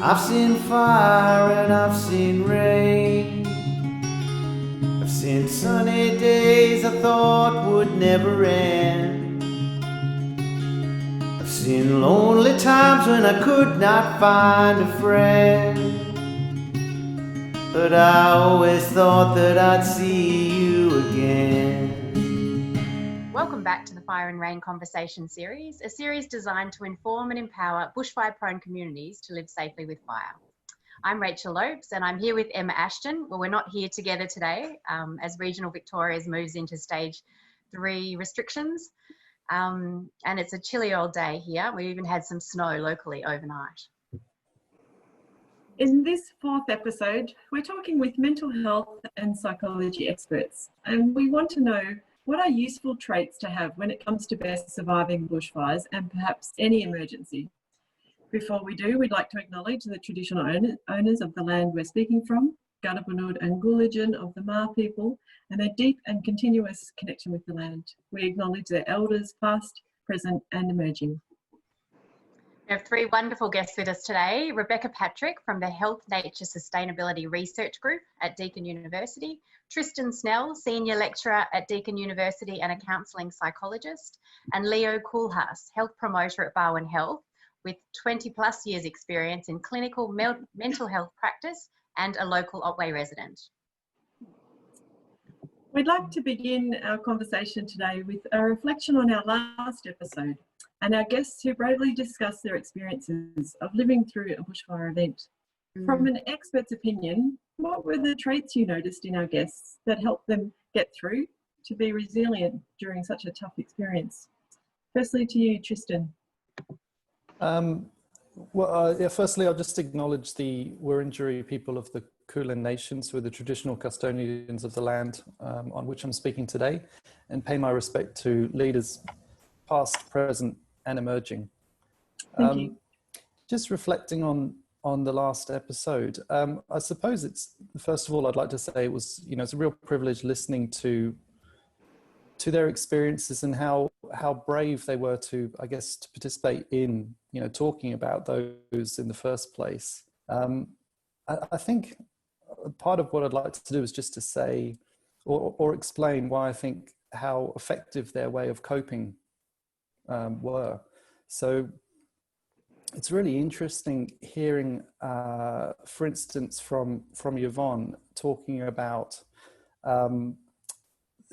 I've seen fire and I've seen rain. I've seen sunny days I thought would never end. I've seen lonely times when I could not find a friend. But I always thought that I'd see you again. Welcome back to the Fire and Rain Conversation series, a series designed to inform and empower bushfire-prone communities to live safely with fire. I'm Rachel Lopes and I'm here with Emma Ashton. Well, we're not here together today as Regional Victoria's moves into stage 3 restrictions. And it's a chilly old day here. We even had some snow locally overnight. In this 4th episode, we're talking with mental health and psychology experts, and we want to know what are useful traits to have when it comes to best surviving bushfires and perhaps any emergency. Before we do, we'd like to acknowledge the traditional owners of the land we're speaking from, Gadibunud and Gulajan of the Maar people, and their deep and continuous connection with the land. We acknowledge their elders, past, present and emerging. We have 3 wonderful guests with us today. Rebecca Patrick from the Health Nature Sustainability Research Group at Deakin University, Tristan Snell, Senior Lecturer at Deakin University and a Counselling Psychologist, and Leo Koolhaas, Health Promoter at Barwon Health with 20 plus years experience in clinical mental health practice and a local Otway resident. We'd like to begin our conversation today with a reflection on our last episode and our guests who bravely discuss their experiences of living through a bushfire event. From an expert's opinion, what were the traits you noticed in our guests that helped them get through to be resilient during such a tough experience? Firstly to you, Tristan. Firstly, I'll just acknowledge the Wurundjeri people of the Kulin Nations, who are the traditional custodians of the land on which I'm speaking today, and pay my respect to leaders past, present and emerging. Thank you. Just reflecting on the last episode, I suppose it's, first of all, I'd like to say it was, it's a real privilege listening to their experiences and how brave they were to, I guess, to participate in, talking about those in the first place. I think part of what I'd like to do is just to say or explain why I think how effective their way of coping were. So it's really interesting hearing, for instance, from Yvonne talking about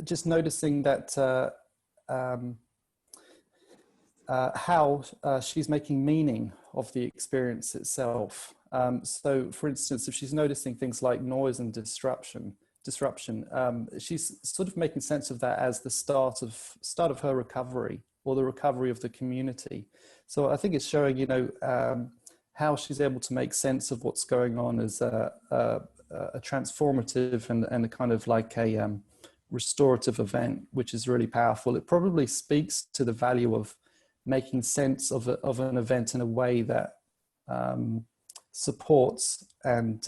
just noticing that how she's making meaning of the experience itself. So, for instance, if she's noticing things like noise and disruption, she's sort of making sense of that as the start of her recovery or the recovery of the community. So I think it's showing, how she's able to make sense of what's going on as a transformative and a kind of like a restorative event, which is really powerful. It probably speaks to the value of making sense of an event in a way that supports and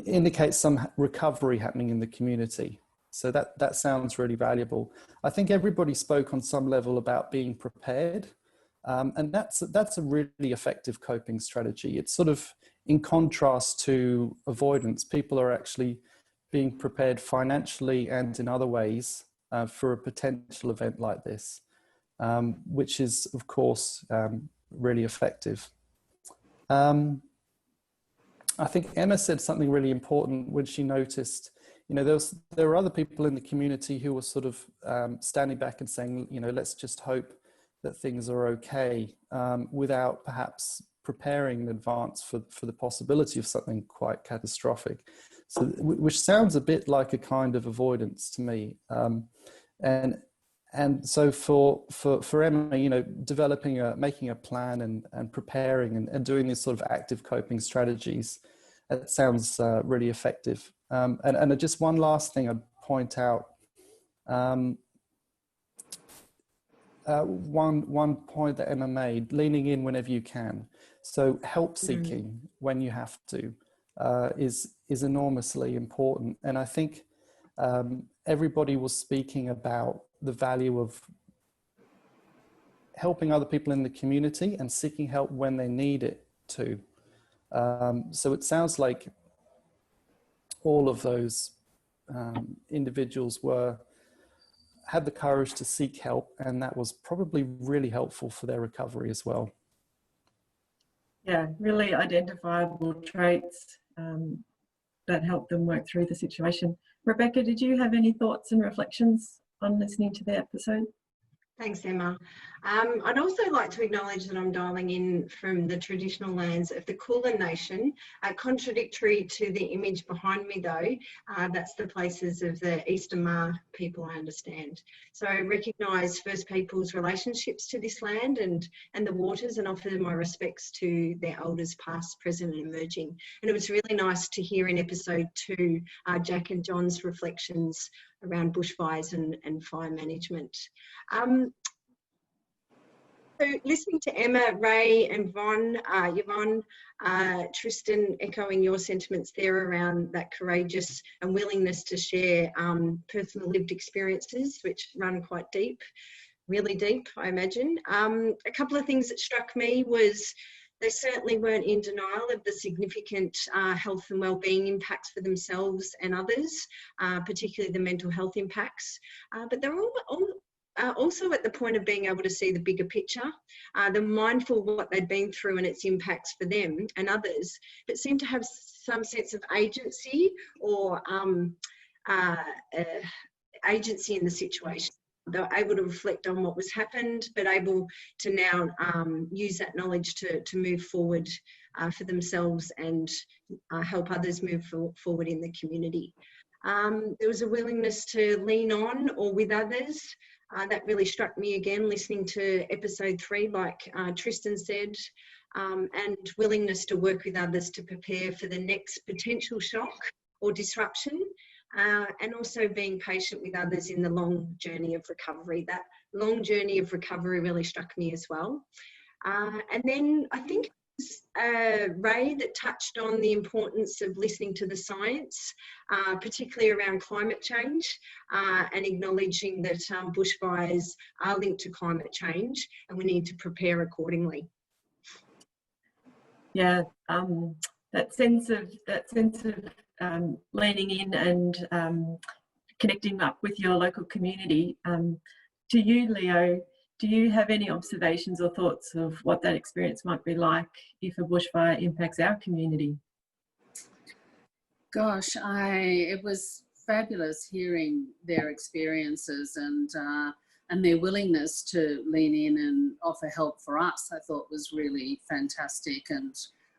indicates some recovery happening in the community. So that sounds really valuable. I think everybody spoke on some level about being prepared, and that's a really effective coping strategy. It's sort of in contrast to avoidance. People are actually being prepared financially and in other ways for a potential event like this, which is, of course, really effective. I think Emma said something really important when she noticed, there were other people in the community who were sort of standing back and saying, let's just hope that things are okay, without perhaps preparing in advance for the possibility of something quite catastrophic. So, which sounds a bit like a kind of avoidance to me. And so for Emma, developing making a plan and preparing and doing these sort of active coping strategies, that sounds really effective. And just one last thing I'd point out, one point that Emma made, leaning in whenever you can. So help seeking when you have to is enormously important. And I think everybody was speaking about the value of helping other people in the community and seeking help when they need it too. So it sounds like all of those individuals had the courage to seek help, and that was probably really helpful for their recovery as well. Yeah, really identifiable traits that helped them work through the situation. Rebecca, did you have any thoughts and reflections on listening to the episode? Thanks, Emma. I'd also like to acknowledge that I'm dialing in from the traditional lands of the Kulin Nation, contradictory to the image behind me though. That's the places of the Eastern Maar people, I understand. So I recognise First Peoples' relationships to this land and the waters, and offer my respects to their elders past, present and emerging. And it was really nice to hear in episode 2 Jack and John's reflections around bushfires and fire management. So listening to Emma, Ray and Yvonne, Tristan, echoing your sentiments there around that courageous and willingness to share personal lived experiences, which run quite deep, really deep, I imagine. A couple of things that struck me was they certainly weren't in denial of the significant health and wellbeing impacts for themselves and others, particularly the mental health impacts. But they're also at the point of being able to see the bigger picture. They're mindful of what they'd been through and its impacts for them and others, but seem to have some sense of agency or agency in the situation. They're able to reflect on what was happened, but able to now use that knowledge to move forward for themselves and help others move forward in the community. There was a willingness to lean on or with others. That really struck me again, listening to episode 3, like Tristan said, and willingness to work with others to prepare for the next potential shock or disruption. And also being patient with others in the long journey of recovery. That long journey of recovery really struck me as well. And then I think it was Ray that touched on the importance of listening to the science, particularly around climate change, and acknowledging that bushfires are linked to climate change and we need to prepare accordingly. Yeah, that sense of leaning in and connecting up with your local community. To you, Leo, do you have any observations or thoughts of what that experience might be like if a bushfire impacts our community? Gosh, it was fabulous hearing their experiences and their willingness to lean in and offer help for us. I thought was really fantastic, and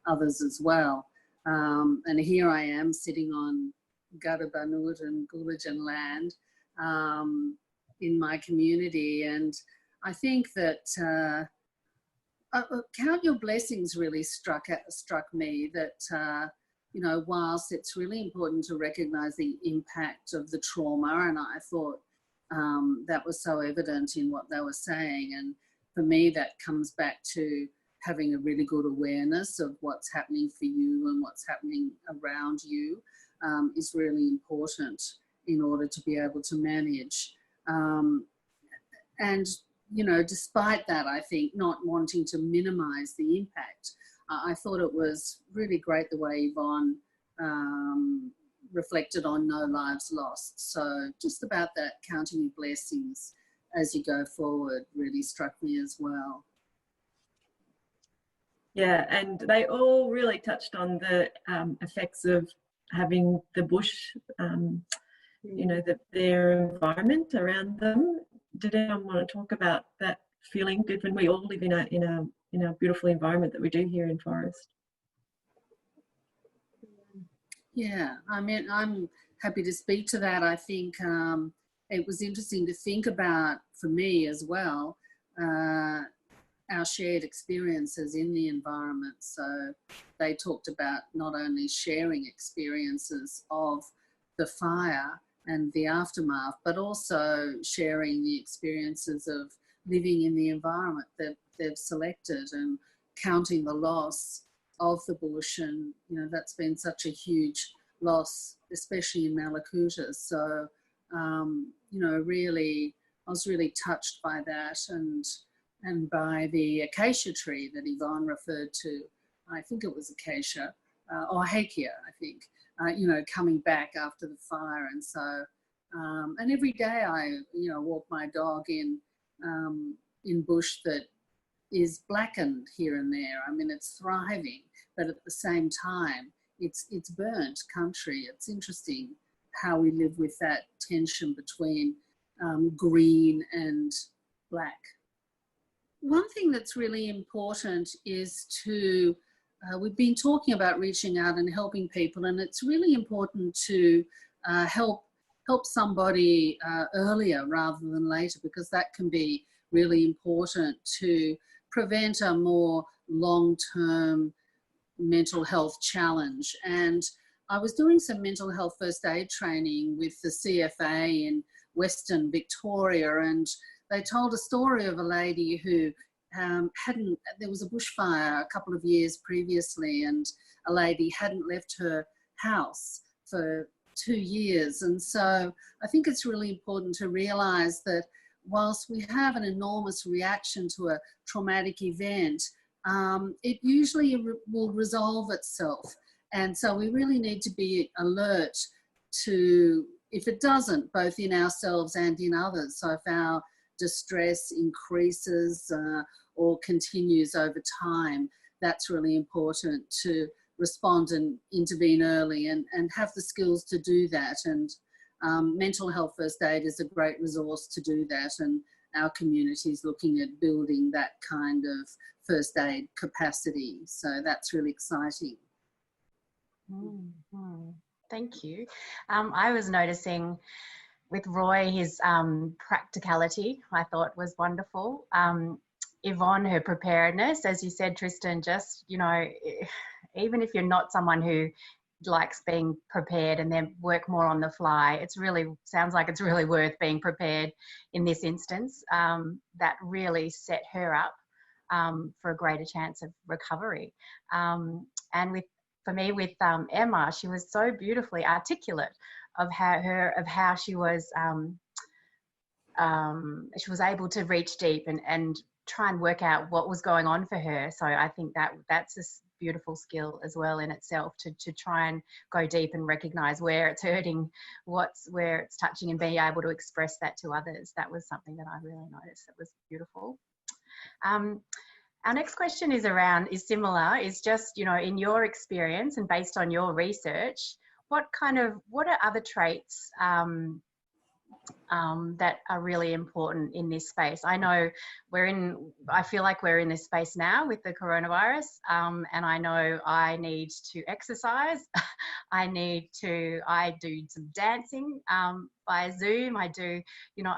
others as well. And here I am sitting on Gadabanut and Gulajan land in my community, and I think that count your blessings really struck me. That you know, whilst it's really important to recognise the impact of the trauma, and I thought that was so evident in what they were saying, and for me that comes back to having a really good awareness of what's happening for you and what's happening around you is really important in order to be able to manage. And, you know, despite that, I think not wanting to minimise the impact, I thought it was really great the way Yvonne reflected on no lives lost. So just about that counting your blessings as you go forward really struck me as well. Yeah, and they all really touched on the effects of having the bush, you know, their environment around them. Did anyone want to talk about that feeling good when we all live in a beautiful environment that we do here in Forest? Yeah, I mean, I'm happy to speak to that. I think it was interesting to think about, for me as well, our shared experiences in the environment. So they talked about not only sharing experiences of the fire and the aftermath, but also sharing the experiences of living in the environment that they've selected and counting the loss of the bush. And, you know, that's been such a huge loss, especially in Malakuta. So, you know, really, I was really touched by that, and and by the acacia tree that Yvonne referred to. I think it was acacia, or hakea, I think, you know, coming back after the fire. And so, and every day I, you know, walk my dog in bush that is blackened here and there. I mean, it's thriving, but at the same time, it's burnt country. It's interesting how we live with that tension between green and black. One thing that's really important is to, we've been talking about reaching out and helping people, and it's really important to help somebody earlier rather than later, because that can be really important to prevent a more long-term mental health challenge. And I was doing some mental health first aid training with the CFA in Western Victoria, and they told a story of a lady who there was a bushfire a couple of years previously, and a lady hadn't left her house for 2 years. And so I think it's really important to realise that whilst we have an enormous reaction to a traumatic event, it usually will resolve itself. And so we really need to be alert to, if it doesn't, both in ourselves and in others. So if our distress increases or continues over time, that's really important to respond and intervene early and have the skills to do that. And mental health first aid is a great resource to do that, and our community is looking at building that kind of first aid capacity. So that's really exciting. Mm-hmm. Thank you. I was noticing with Roy, his practicality, I thought was wonderful. Yvonne, her preparedness, as you said, Tristan, just, you know, even if you're not someone who likes being prepared and then work more on the fly, it's really, sounds like it's really worth being prepared in this instance. That really set her up for a greater chance of recovery. And for me with Emma, she was so beautifully articulate of how she was able to reach deep and try and work out what was going on for her. So I think that's a beautiful skill as well in itself, to try and go deep and recognize where it's hurting, where it's touching, and being able to express that to others. That was something that I really noticed. That was beautiful. Our next question is similar, is just, you know, in your experience and based on your research, what are other traits that are really important in this space? I know I feel like we're in this space now with the coronavirus, and I know I need to exercise. I do some dancing via Zoom. I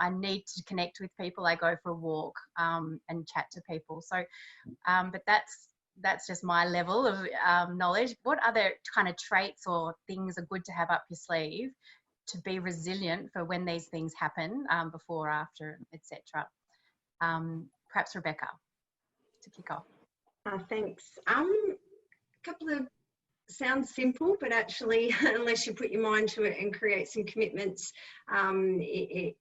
need to connect with people. I go for a walk and chat to people. So, but that's just my level of knowledge. What other kind of traits or things are good to have up your sleeve to be resilient for when these things happen, before, after, etc.? Perhaps Rebecca, to kick off. Thanks. A couple of sounds simple, but actually, unless you put your mind to it and create some commitments, it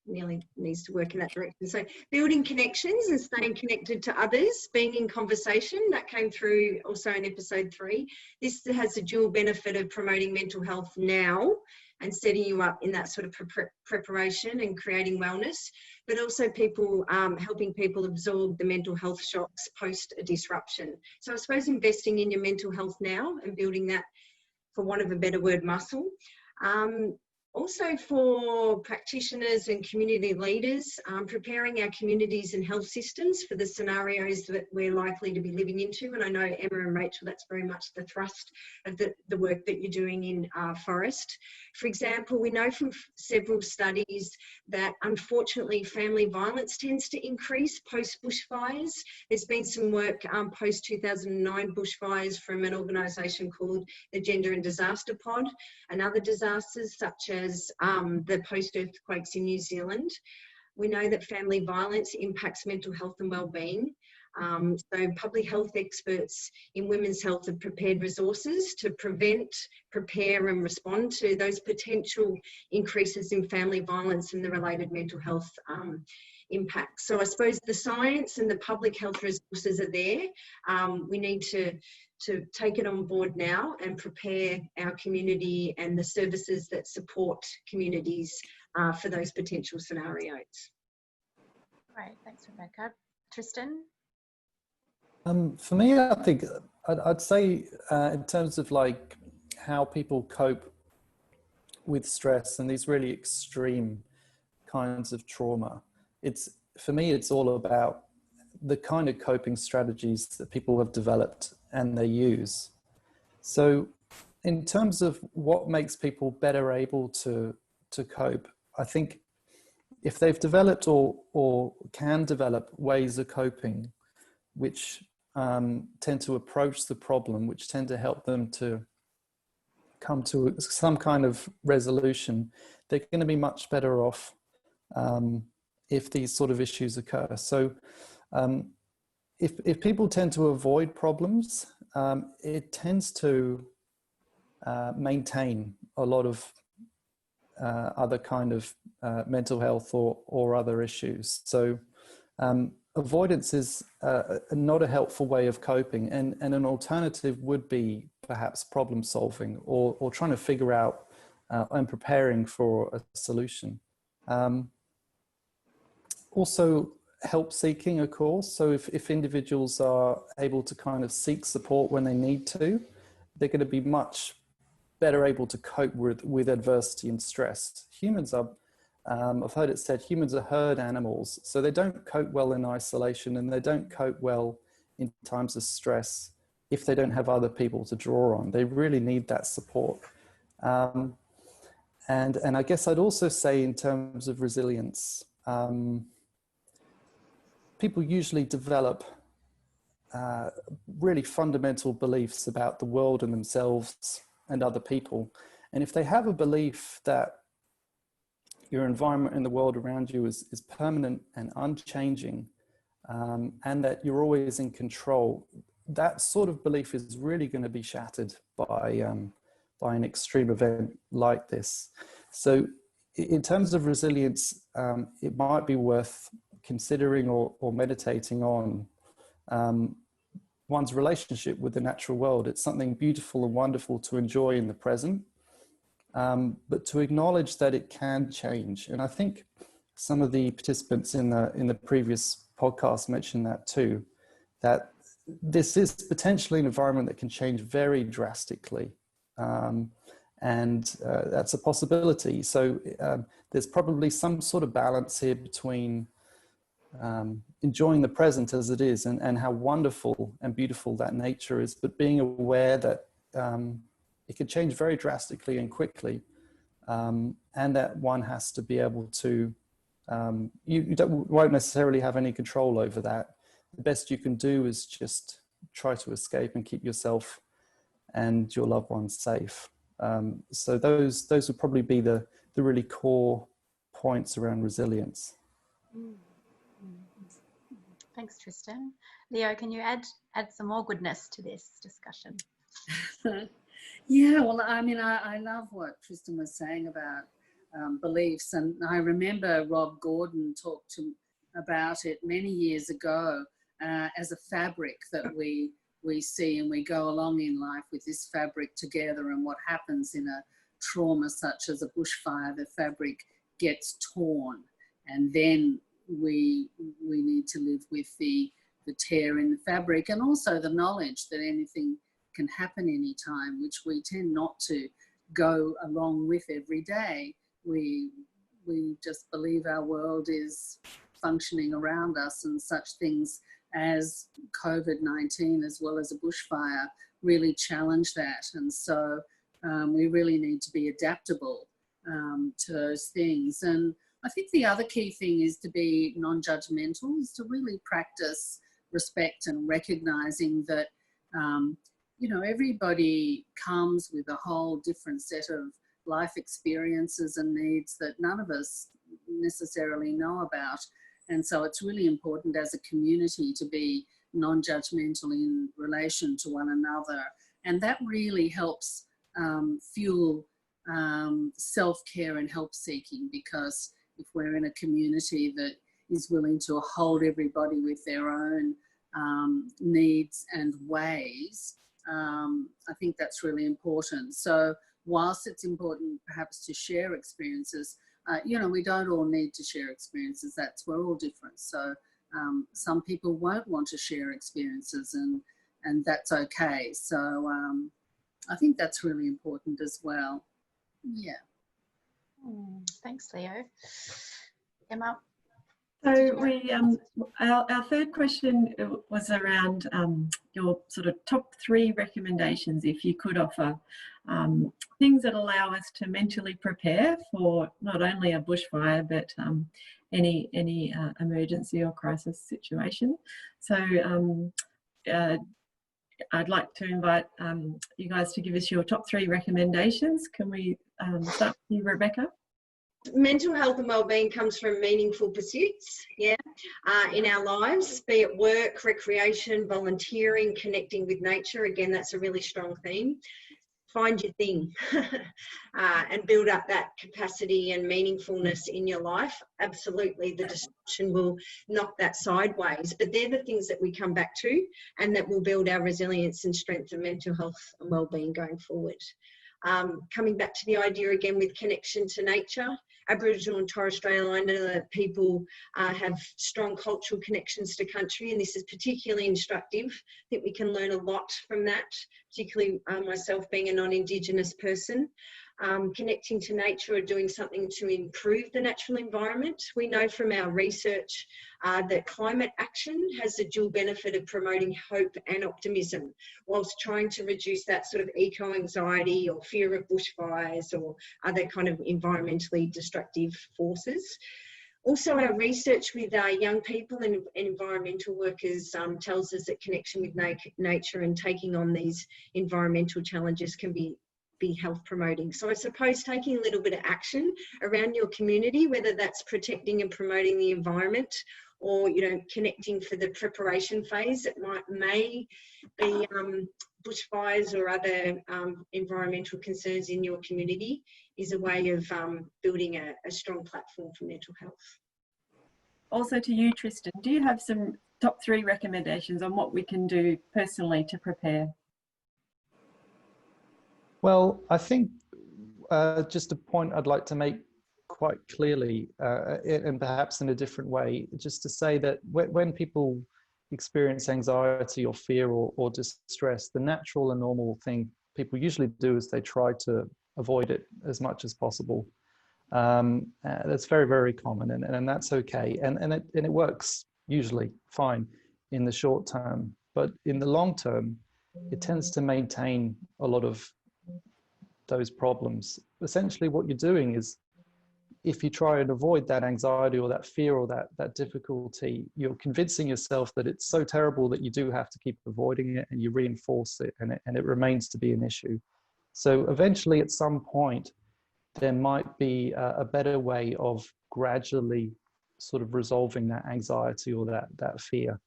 nearly needs to work in that direction. So building connections and staying connected to others, being in conversation, that came through also in episode 3. This has a dual benefit of promoting mental health now and setting you up in that sort of preparation and creating wellness, but also people helping people absorb the mental health shocks post a disruption. So I suppose investing in your mental health now and building that, for want of a better word, muscle. Also for practitioners and community leaders, preparing our communities and health systems for the scenarios that we're likely to be living into. And I know, Emma and Rachel, that's very much the thrust of the work that you're doing in Forest. For example, we know from several studies that unfortunately family violence tends to increase post bushfires. There's been some work post 2009 bushfires from an organisation called the Gender and Disaster Pod, and other disasters such as the post-earthquakes in New Zealand. We know that family violence impacts mental health and wellbeing. So public health experts in women's health have prepared resources to prevent, prepare and respond to those potential increases in family violence and the related mental health impacts. So I suppose the science and the public health resources are there. We need to take it on board now and prepare our community and the services that support communities for those potential scenarios. Great, thanks Rebecca. Tristan? For me, I think I'd say in terms of like how people cope with stress and these really extreme kinds of trauma, for me, it's all about the kind of coping strategies that people have developed and they use. So in terms of what makes people better able to cope, I think if they've developed or can develop ways of coping which tend to approach the problem, which tend to help them to come to some kind of resolution, they're going to be much better off if these sort of issues occur. So if people tend to avoid problems, it tends to maintain a lot of other kind of mental health or other issues. So avoidance is not a helpful way of coping, and an alternative would be perhaps problem solving or trying to figure out and preparing for a solution. Also help seeking, of course. So if individuals are able to kind of seek support when they need to, they're going to be much better able to cope with adversity and stress. Humans are, I've heard it said, humans are herd animals. So they don't cope well in isolation, and they don't cope well in times of stress if they don't have other people to draw on. They really need that support. And I guess I'd also say in terms of resilience, people usually develop really fundamental beliefs about the world and themselves and other people. And if they have a belief that your environment and the world around you is permanent and unchanging, and that you're always in control, that sort of belief is really going to be shattered by an extreme event like this. So in terms of resilience, it might be worth considering or meditating on one's relationship with the natural world. It's something beautiful and wonderful to enjoy in the present, but to acknowledge that it can change. And I think some of the participants in the previous podcast mentioned that too, that this is potentially an environment that can change very drastically. And that's a possibility. So there's probably some sort of balance here between enjoying the present as it is and how wonderful and beautiful that nature is, but being aware that it can change very drastically and quickly, and that one has to be able to, you won't necessarily have any control over that. The best you can do is just try to escape and keep yourself and your loved ones safe. So those would probably be the really core points around resilience. Thanks, Tristan. Leo, can you add some more goodness to this discussion? Yeah, well, I mean, I love what Tristan was saying about beliefs, and I remember Rob Gordon talked about it many years ago as a fabric that we see, and we go along in life with this fabric together, and what happens in a trauma such as a bushfire, the fabric gets torn, and then we need to live with the tear in the fabric, and also the knowledge that anything can happen anytime, which we tend not to go along with every day. We just believe our world is functioning around us, and such things as COVID-19 as well as a bushfire really challenge that. And so we really need to be adaptable to those things. And I think the other key thing is to be non-judgmental, is to really practice respect and recognizing that, you know, everybody comes with a whole different set of life experiences and needs that none of us necessarily know about. And so it's really important as a community to be non-judgmental in relation to one another. And that really helps fuel self-care and help seeking, because if we're in a community that is willing to hold everybody with their own needs and ways, I think that's really important. So whilst it's important perhaps to share experiences, you know, we don't all need to share experiences. We're all different. So some people won't want to share experiences, and that's okay. So I think that's really important as well. Yeah. Thanks, Leo. Emma? So we, our third question was around your sort of top 3 recommendations, if you could offer things that allow us to mentally prepare for not only a bushfire, but any emergency or crisis situation. So I'd like to invite you guys to give us your top 3 recommendations. Can we start with you, Rebecca? Mental health and wellbeing comes from meaningful pursuits, in our lives, be it work, recreation, volunteering, connecting with nature. Again, that's a really strong theme. Find your thing and build up that capacity and meaningfulness in your life. Absolutely, the disruption will knock that sideways, but they're the things that we come back to and that will build our resilience and strength and mental health and wellbeing going forward. Coming back to the idea again with connection to nature, Aboriginal and Torres Strait Islander people have strong cultural connections to country, and this is particularly instructive. I think we can learn a lot from that, particularly myself being a non-Indigenous person. Connecting to nature or doing something to improve the natural environment. We know from our research that climate action has the dual benefit of promoting hope and optimism, whilst trying to reduce that sort of eco-anxiety or fear of bushfires or other kind of environmentally destructive forces. Also, our research with young people and environmental workers tells us that connection with nature and taking on these environmental challenges can be health promoting. So I suppose taking a little bit of action around your community, whether that's protecting and promoting the environment or, you know, connecting for the preparation phase that may be bushfires or other environmental concerns in your community, is a way of building a strong platform for mental health. Also to you, Tristan, do you have some top 3 recommendations on what we can do personally to prepare? Well, I think just a point I'd like to make quite clearly, and perhaps in a different way, just to say that when people experience anxiety or fear or distress, the natural and normal thing people usually do is they try to avoid it as much as possible. That's very, very common, and that's okay. And it works usually fine in the short term, but in the long term, it tends to maintain a lot of those problems. Essentially what you're doing is, if you try and avoid that anxiety or that fear or that difficulty, you're convincing yourself that it's so terrible that you do have to keep avoiding it, and you reinforce it, and it remains to be an issue. So eventually at some point there might be a better way of gradually sort of resolving that anxiety or that fear.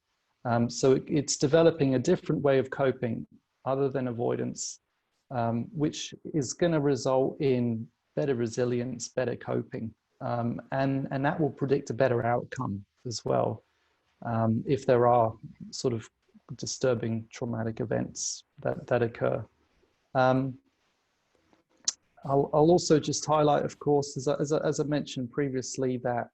So it's developing a different way of coping other than avoidance, which is going to result in better resilience, better coping, and that will predict a better outcome as well, if there are sort of disturbing traumatic events that occur. I'll also just highlight, of course, as I mentioned previously, that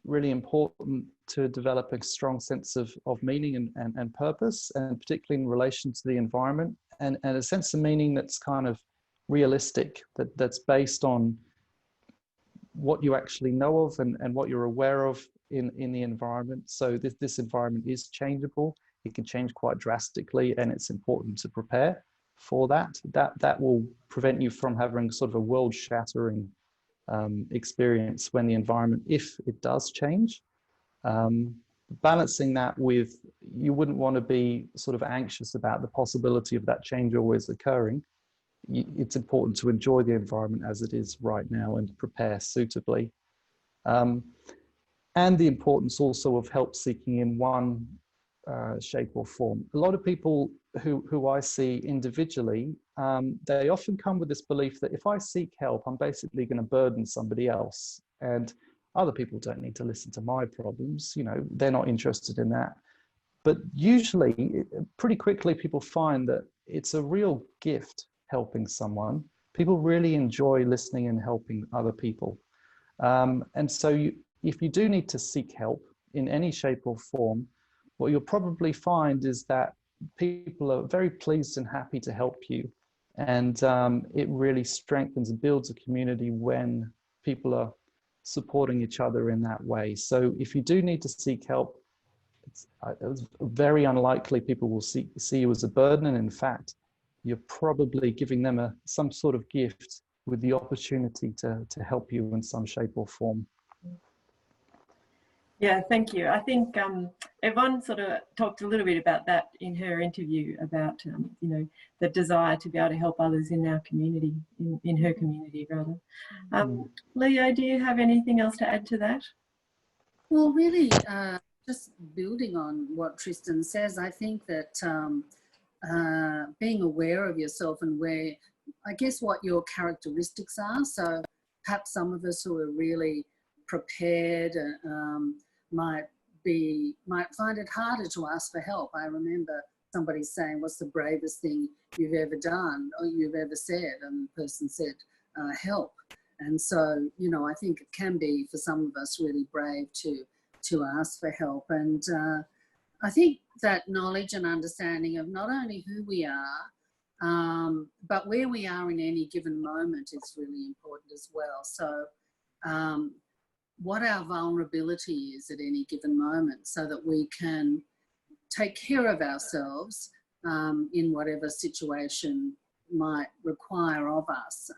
really important to develop a strong sense of meaning and purpose, and particularly in relation to the environment, and a sense of meaning that's kind of realistic, that's based on what you actually know of and what you're aware of in the environment. So this environment is changeable. It can change quite drastically, and it's important to prepare for that. That will prevent you from having sort of a world-shattering experience when the environment, if it does change. Balancing that with, you wouldn't want to be sort of anxious about the possibility of that change always occurring. It's important to enjoy the environment as it is right now and prepare suitably. And the importance also of help seeking in one shape or form. A lot of people who I see individually, they often come with this belief that if I seek help, I'm basically going to burden somebody else. And Other people don't need to listen to my problems. You know, they're not interested in that. But usually, pretty quickly, people find that it's a real gift helping someone. People really enjoy listening and helping other people. And so if you do need to seek help in any shape or form, what you'll probably find is that people are very pleased and happy to help you. And it really strengthens and builds a community when people are supporting each other in that way. So if you do need to seek help, it's very unlikely people will see you as a burden. And in fact, you're probably giving them some sort of gift with the opportunity to help you in some shape or form. Yeah, thank you. I think Yvonne sort of talked a little bit about that in her interview about, you know, the desire to be able to help others in our community, in her community rather. Leo, do you have anything else to add to that? Well, really, just building on what Tristan says, I think that being aware of yourself and where, I guess, what your characteristics are. So perhaps some of us who are really prepared might find it harder to ask for help. I remember somebody saying, "What's the bravest thing you've ever done or you've ever said?" And the person said, "Help." And so, you know, I think it can be for some of us really brave to ask for help. And I think that knowledge and understanding of not only who we are, but where we are in any given moment is really important as well. So what our vulnerability is at any given moment so that we can take care of ourselves in whatever situation might require of us.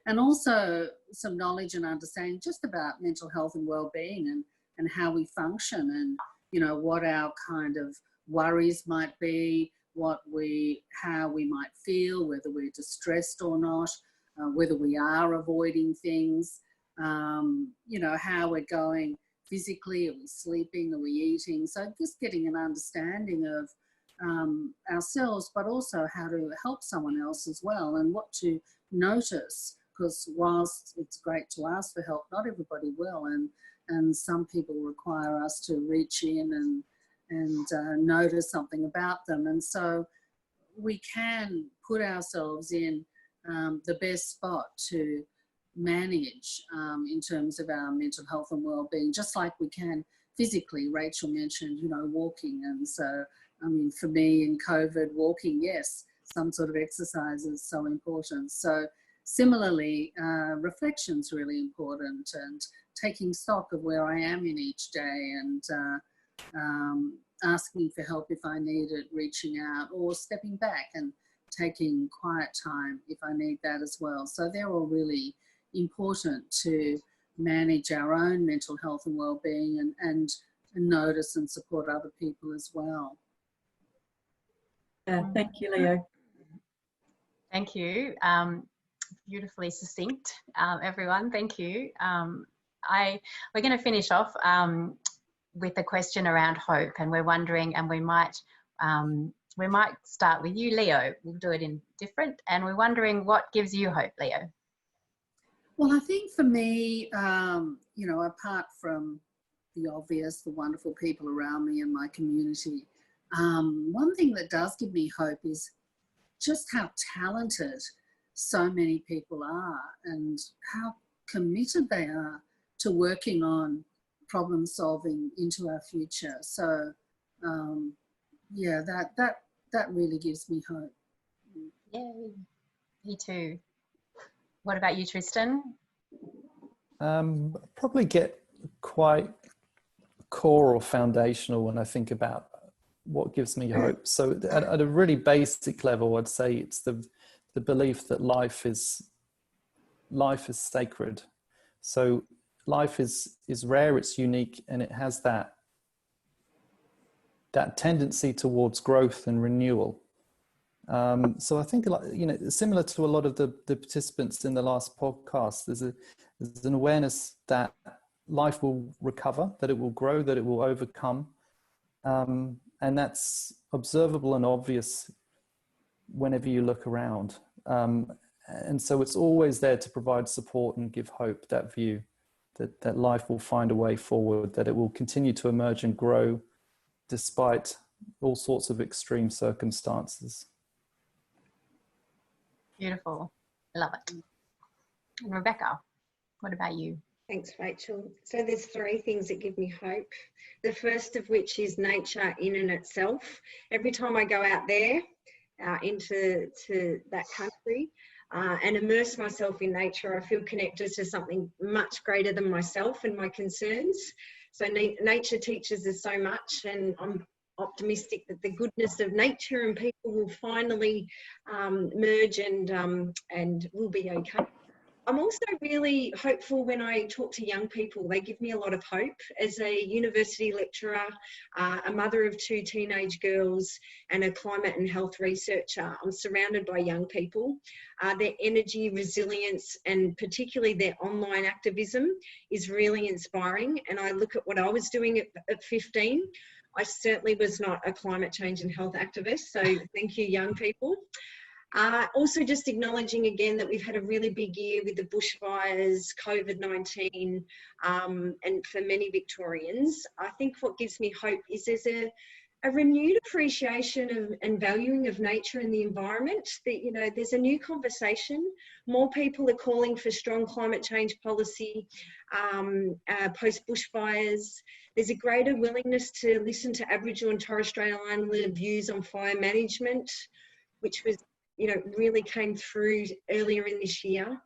And also some knowledge and understanding just about mental health and well-being and how we function and, you know, what our kind of worries might be, how we might feel, whether we're distressed or not, whether we are avoiding things, you know, how we're going physically, are we sleeping, are we eating? So just getting an understanding of ourselves, but also how to help someone else as well and what to notice. Because whilst it's great to ask for help, not everybody will, and some people require us to reach in and notice something about them. And so we can put ourselves in the best spot to manage in terms of our mental health and well-being, just like we can physically. Rachel mentioned, you know, walking. And so, I mean, for me in COVID, walking, yes, some sort of exercise is so important. So similarly, reflection's really important, and taking stock of where I am in each day and asking for help if I need it, reaching out, or stepping back and taking quiet time if I need that as well. So they're all really important to manage our own mental health and well-being and notice and support other people as well. Thank you, Leo. Thank you. Beautifully succinct, everyone. Thank you. We're going to finish off with a question around hope, and we're wondering, and we might start with you, Leo. We'll do it in different, and we're wondering what gives you hope, Leo. Well, I think for me, you know, apart from the obvious, the wonderful people around me and my community, one thing that does give me hope is just how talented so many people are and how committed they are to working on problem solving into our future. So yeah, that really gives me hope. Yay. Me too. What about you, Tristan? Probably get quite core or foundational when I think about what gives me hope. So at a really basic level, I'd say it's the belief that life is sacred. So life is rare, it's unique, and it has that tendency towards growth and renewal. So I think, you know, similar to a lot of the participants in the last podcast, there's an awareness that life will recover, that it will grow, that it will overcome. And that's observable and obvious whenever you look around. And so it's always there to provide support and give hope, that view. that life will find a way forward, that it will continue to emerge and grow despite all sorts of extreme circumstances. Beautiful. I love it. And Rebecca, what about you? Thanks, Rachel. So there's three things that give me hope. The first of which is nature in and itself. Every time I go out there into that country and immerse myself in nature, I feel connected to something much greater than myself and my concerns. So nature teaches us so much, and I'm optimistic that the goodness of nature and people will finally merge and will be okay. I'm also really hopeful when I talk to young people. They give me a lot of hope. As a university lecturer, a mother of 2 teenage girls, and a climate and health researcher, I'm surrounded by young people. Their energy, resilience, and particularly their online activism is really inspiring. And I look at what I was doing at 15. I certainly was not a climate change and health activist. So thank you, young people. Also just acknowledging again that we've had a really big year with the bushfires, COVID-19, and for many Victorians. I think what gives me hope is there's a renewed appreciation and valuing of nature and the environment. That, you know, there's a new conversation. More people are calling for strong climate change policy post bushfires. There's a greater willingness to listen to Aboriginal and Torres Strait Islander views on fire management, which was, you know, really came through earlier in this year.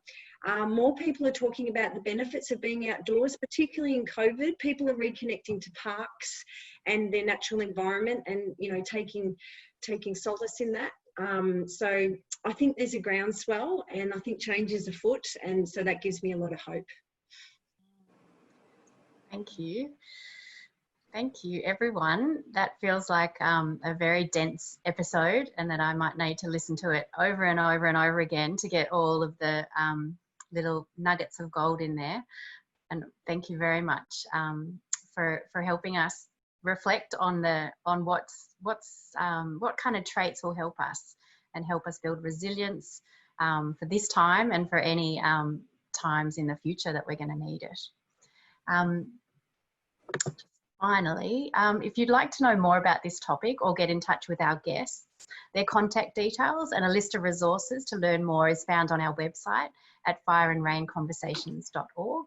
More people are talking about the benefits of being outdoors, particularly in COVID. People are reconnecting to parks and their natural environment, and, you know, taking solace in that. So I think there's a groundswell, and I think change is afoot, and so that gives me a lot of hope. Thank you. Thank you, everyone. That feels like a very dense episode, and that I might need to listen to it over and over and over again to get all of the little nuggets of gold in there. And thank you very much for helping us reflect on what kind of traits will help us and help us build resilience for this time and for any times in the future that we're going to need it. Finally, if you'd like to know more about this topic or get in touch with our guests, their contact details and a list of resources to learn more is found on our website at fireandrainconversations.org.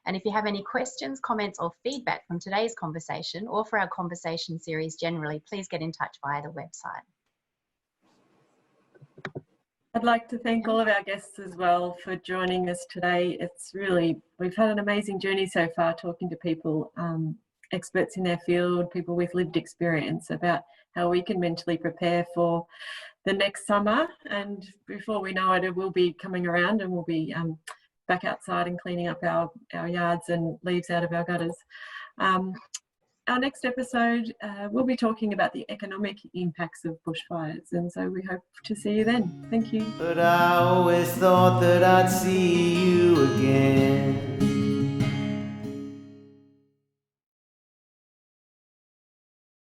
And if you have any questions, comments or feedback from today's conversation or for our conversation series generally, please get in touch via the website. I'd like to thank all of our guests as well for joining us today. It's really, we've had an amazing journey so far talking to people, experts in their field, people with lived experience about how we can mentally prepare for the next summer. And before we know it, it will be coming around and we'll be back outside and cleaning up our yards and leaves out of our gutters. Our next episode, we'll be talking about the economic impacts of bushfires, and so we hope to see you then. Thank you. But I always thought that I'd see you again.